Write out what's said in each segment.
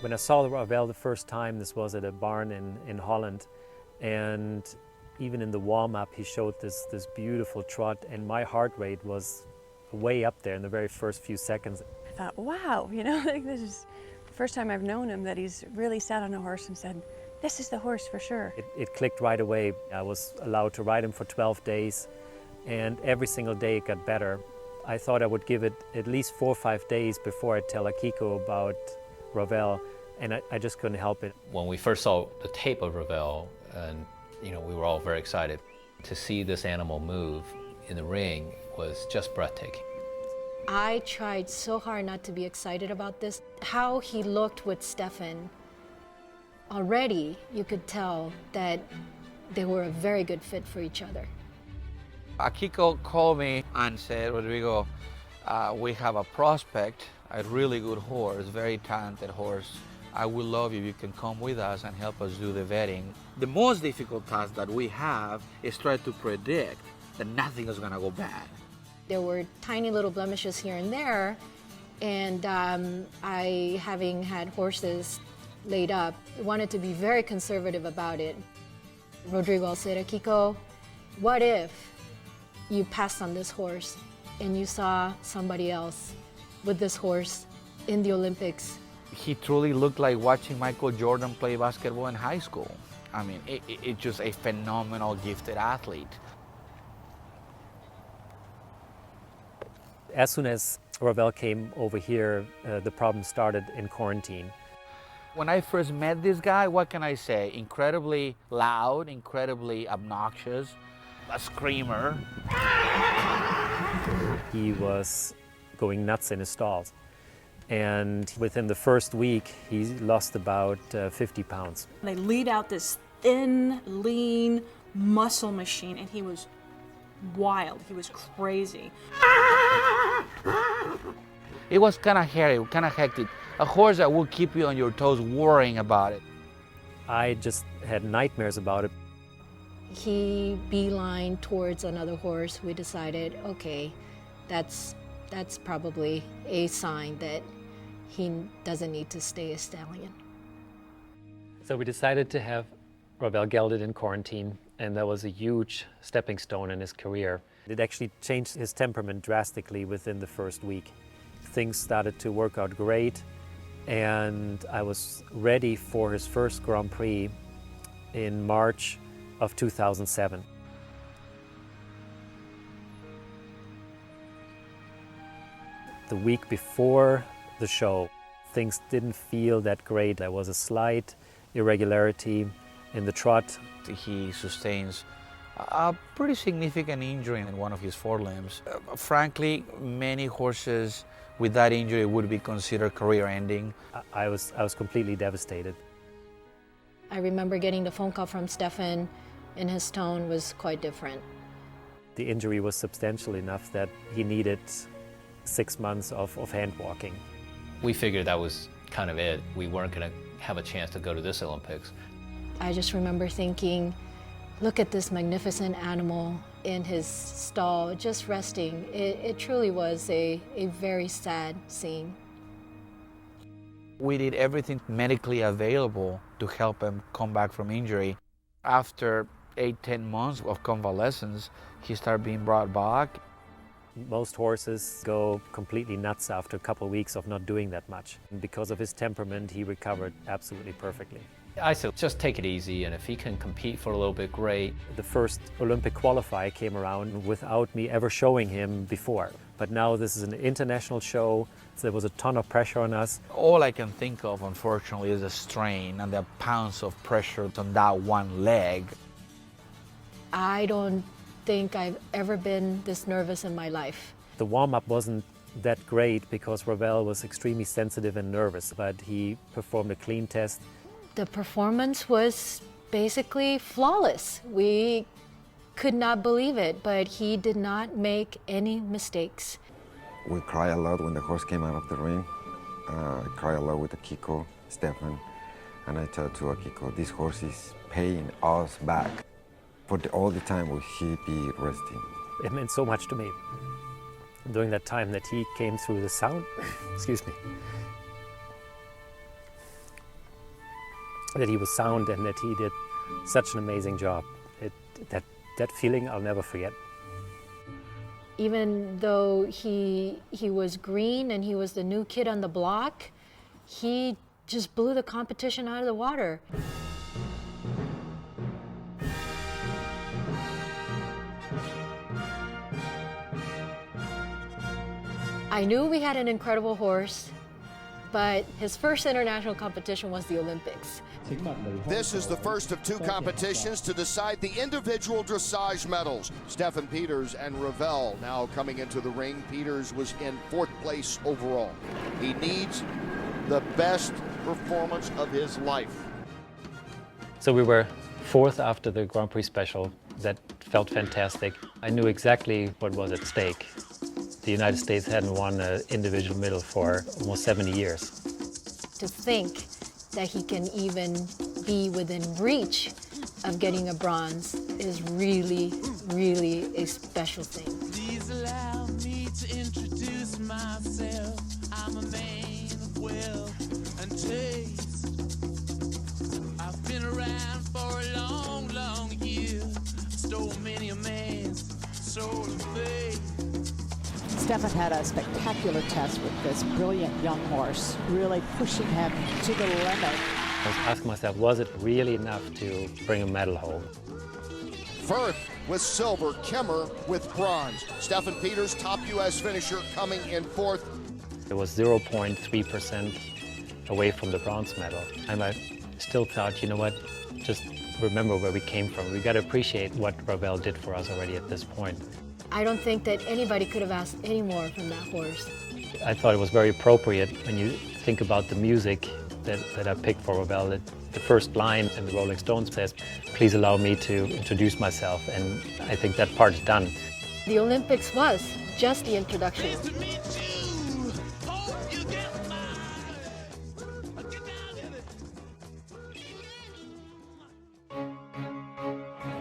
When I saw Ravel the first time, this was at a barn in Holland, and even in the warm-up he showed this beautiful trot, and my heart rate was way up there in the very first few seconds. I thought, wow, you know, like this is the first time I've known him that he's really sat on a horse and said, this is the horse for sure. It clicked right away. I was allowed to ride him for 12 days, and every single day it got better. I thought I would give it at least 4 or 5 days before I'd tell Akiko about Ravel, and I just couldn't help it. When we first saw the tape of Ravel, and we were all very excited. To see this animal move in the ring was just breathtaking. I tried so hard not to be excited about this. How he looked with Steffen, already you could tell that they were a very good fit for each other. Akiko called me and said, Rodrigo, we have a prospect, a really good horse, very talented horse. I would love if you can come with us and help us do the vetting. The most difficult task that we have is try to predict that nothing is going to go bad. There were tiny little blemishes here and there, and I, having had horses laid up, wanted to be very conservative about it. Rodrigo said, Akiko, what if you passed on this horse and you saw somebody else with this horse in the Olympics? He truly looked like watching Michael Jordan play basketball in high school. I mean, it's just a phenomenal, gifted athlete. As soon as Ravel came over here, the problem started in quarantine. When I first met this guy, what can I say? Incredibly loud, incredibly obnoxious, a screamer. He was going nuts in his stalls. And within the first week, he lost about 50 pounds. They lead out this thin, lean muscle machine, and he was wild. He was crazy. It was kind of hairy, kind of hectic. A horse that will keep you on your toes worrying about it. I just had nightmares about it. He beelined towards another horse. We decided, okay, that's probably a sign that he doesn't need to stay a stallion. So we decided to have Ravel gelded in quarantine, and that was a huge stepping stone in his career. It actually changed his temperament drastically within the first week. Things started to work out great, and I was ready for his first Grand Prix in March of 2007. The week before the show, things didn't feel that great. There was a slight irregularity in the trot. He sustains a pretty significant injury in one of his forelimbs. Frankly, many horses with that injury would be considered career-ending. I was completely devastated. I remember getting the phone call from Steffen, and his tone was quite different. The injury was substantial enough that he needed 6 months of hand walking. We figured that was kind of it. We weren't going to have a chance to go to this Olympics. I just remember thinking, look at this magnificent animal in his stall, just resting. It truly was a very sad scene. We did everything medically available to help him come back from injury. After 8-10 months of convalescence, he started being brought back. Most horses go completely nuts after a couple of weeks of not doing that much. And because of his temperament, he recovered absolutely perfectly. I said, just take it easy, and if he can compete for a little bit, great. The first Olympic qualifier came around without me ever showing him before. But now this is an international show, so there was a ton of pressure on us. All I can think of, unfortunately, is the strain and the pounds of pressure on that one leg. I don't think I've ever been this nervous in my life. The warm-up wasn't that great because Ravel was extremely sensitive and nervous, but he performed a clean test. The performance was basically flawless. We could not believe it, but he did not make any mistakes. We cried a lot when the horse came out of the ring. I cried a lot with Akiko, Steffen, and I told to Akiko, this horse is paying us back. For all the time will he be resting. It meant so much to me during that time that he came through the sound, excuse me, that he was sound and that he did such an amazing job. That feeling I'll never forget. Even though he was green and he was the new kid on the block, he just blew the competition out of the water. I knew we had an incredible horse, but his first international competition was the Olympics. This is the first of two competitions to decide the individual dressage medals. Steffen Peters and Ravel now coming into the ring. Peters was in 4th place overall. He needs the best performance of his life. So we were 4th after the Grand Prix special. That felt fantastic. I knew exactly what was at stake. The United States hadn't won an individual medal for almost 70 years. To think that he can even be within reach of getting a bronze is really, really a special thing. Please allow me to introduce myself. I'm a man of wealth and taste. I've been around for a long, long year. Stole many a man's soul of faith. Steffen had a spectacular test with this brilliant young horse, really pushing him to the limit. I was asking myself, was it really enough to bring a medal home? Firth with silver, Kimmer with bronze. Steffen Peters, top U.S. finisher, coming in 4th. It was 0.3% away from the bronze medal. And I still thought, you know what, just remember where we came from. We got to appreciate what Ravel did for us already at this point. I don't think that anybody could have asked any more from that horse. I thought it was very appropriate when you think about the music that I picked for Ravel. The first line in the Rolling Stones says, "Please allow me to introduce myself," and I think that part's done. The Olympics was just the introduction.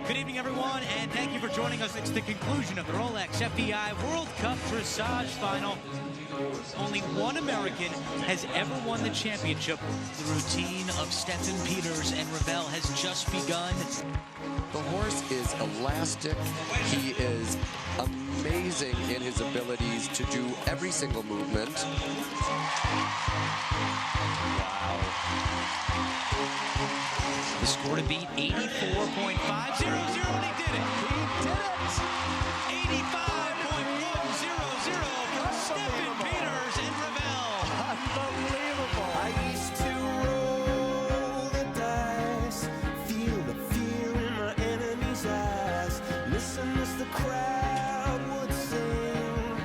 Good evening, everyone, and thank you for joining us. It's the conclusion of the Rolex FEI World Cup Dressage Final. Only one American has ever won the championship. The routine of Steffen Peters and Ravel has just begun. The horse is elastic. He is amazing in his abilities to do every single movement. Wow. The score to beat 84.500, and he did it. He did it! 85.100 from Steffen Peters and Ravel. Unbelievable. I used to roll the dice, feel the fear in my enemy's eyes. Listen as the crowd would sing.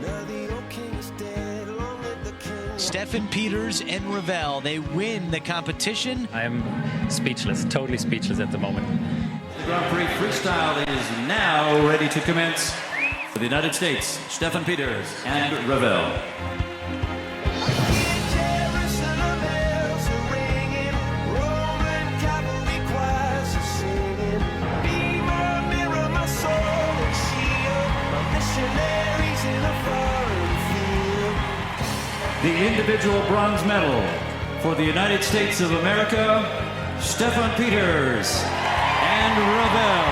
Now the old king is dead, long live the king. Steffen Peters and Ravel, they win the competition. I'm speechless, totally speechless at the moment. The Grand Prix Freestyle is now ready to commence. For the United States, Steffen Peters and Ravel. The individual bronze medal for the United States of America, Steffen Peters and Ravel.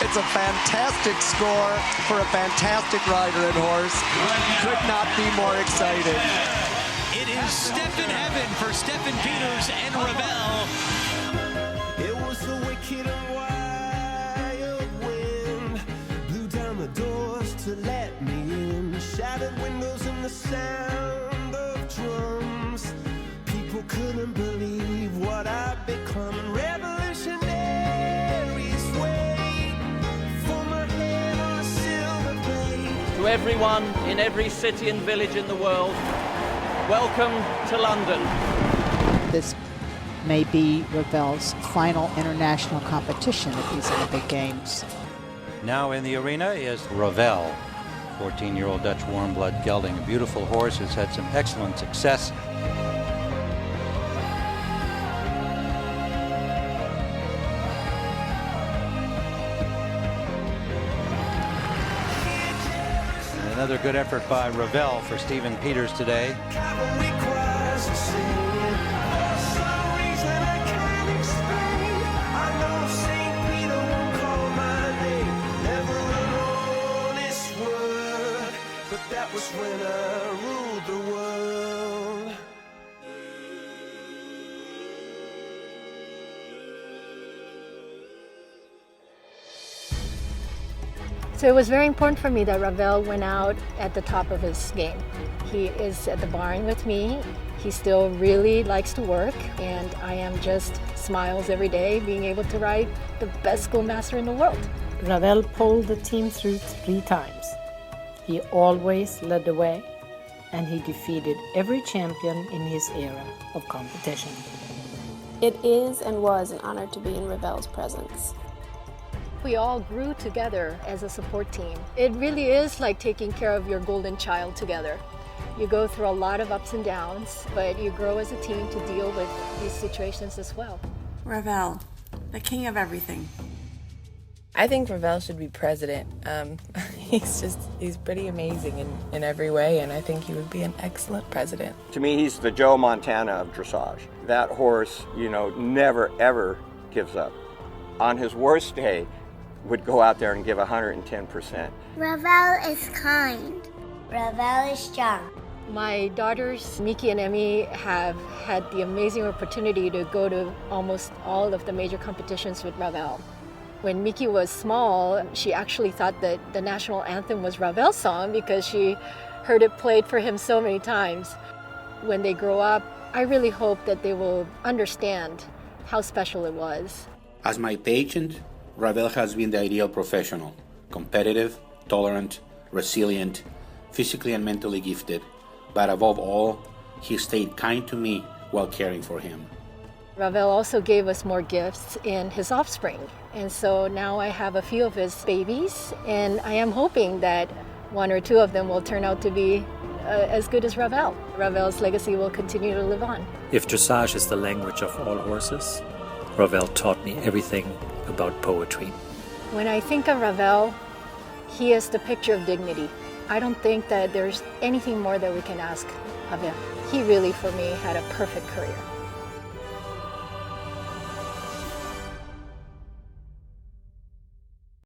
It's a fantastic score for a fantastic rider and horse. Could not be more excited. It is Steffen heaven for Steffen Peters and Ravel. It was the wicked and wild wind, blew down the doors to let me in, shattered windows and the sound of drums. People couldn't believe what I'd become. Revolutionaries wait for my head on a silver plate. To everyone in every city and village in the world, welcome to London. This may be Ravel's final international competition at these Olympic Games. Now in the arena is Ravel, 14-year-old Dutch warmblood gelding. A beautiful horse, has had some excellent success. another good effort by Ravel for Steffen Peters today. That was when I ruled the world. So it was very important for me that Ravel went out at the top of his game. He is at the barn with me. He still really likes to work, and I am just smiles every day being able to ride the best schoolmaster in the world. Ravel pulled the team through 3 times. He always led the way, and he defeated every champion in his era of competition. It is and was an honor to be in Ravel's presence. We all grew together as a support team. It really is like taking care of your golden child together. You go through a lot of ups and downs, but you grow as a team to deal with these situations as well. Ravel, the king of everything. I think Ravel should be president. He's pretty amazing in every way, and I think he would be an excellent president. To me, he's the Joe Montana of dressage. That horse, never ever gives up. On his worst day, would go out there and give 110%. Ravel is kind. Ravel is strong. My daughters, Miki and Emmy, have had the amazing opportunity to go to almost all of the major competitions with Ravel. When Miki was small, she actually thought that the national anthem was Ravel's song because she heard it played for him so many times. When they grow up, I really hope that they will understand how special it was. As my patient, Ravel has been the ideal professional, competitive, tolerant, resilient, physically and mentally gifted, but above all, he stayed kind to me while caring for him. Ravel also gave us more gifts in his offspring, and so now I have a few of his babies, and I am hoping that 1 or 2 of them will turn out to be as good as Ravel. Ravel's legacy will continue to live on. If dressage is the language of all horses, Ravel taught me everything about poetry. When I think of Ravel, he is the picture of dignity. I don't think that there's anything more that we can ask of him. He really, for me, had a perfect career.